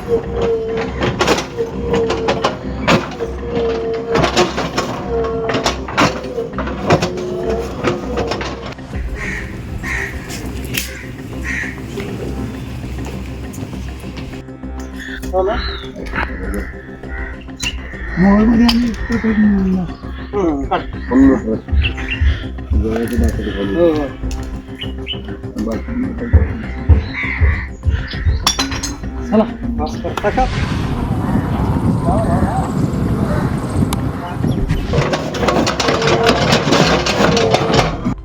हो ना? मोबाईलमध्ये आम्ही इतकं काढ. हो, हो. चला, बस करता का?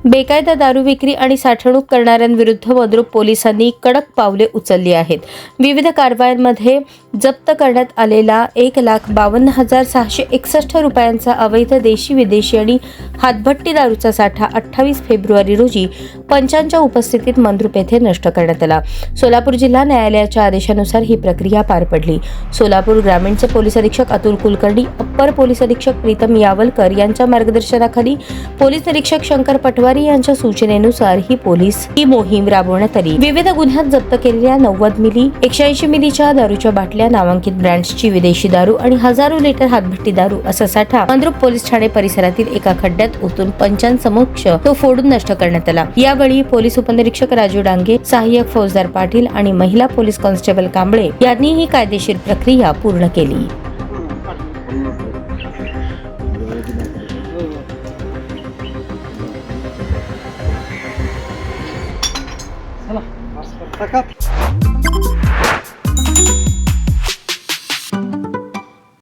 बेकायदा दारू विक्री आणि साठवणूक करणाऱ्यांविरुद्ध मंद्रुप पोलिसांनी कडक पावले उचलली आहेत. विविध कारवायांमध्ये जप्त करण्यात आलेला 1,52,661 रुपयांचा अवैध देशी विदेशी आणि हातभट्टी दारूचा साठा 28 फेब्रुवारी रोजी पंचांच्या उपस्थितीत मंद्रुप येथे नष्ट करण्यात आला. सोलापूर जिल्हा न्यायालयाच्या आदेशानुसार ही प्रक्रिया पार पडली. सोलापूर ग्रामीणचे पोलीस अधीक्षक अतुल कुलकर्णी, अप्पर पोलीस अधीक्षक प्रीतम यावलकर यांच्या मार्गदर्शनाखाली पोलीस निरीक्षक शंकर पटवारी यांच्या सूचनेनुसार ही मोहीम राबवण्यात आली. विविध गुन्ह्यात जप्त केलेल्या 90 मिली 180 मिलीच्या दारूच्या बाटल्या, नामांकित ब्रँड्सची विदेशी दारू आणि हजारो लिटर हातभट्टी दारू असा साठा मंद्रुप पोलीस ठाणे परिसरातील एका खड्ड्यात ओतून पंचांसमक्ष तो फोडून नष्ट करण्यात आला. यावेळी पोलीस उपनिरीक्षक राजू डांगे, सहाय्यक फौजदार पाटील आणि महिला पोलीस कॉन्स्टेबल कांबळे यांनी ही कायदेशीर प्रक्रिया पूर्ण केली. चला, बस करता का?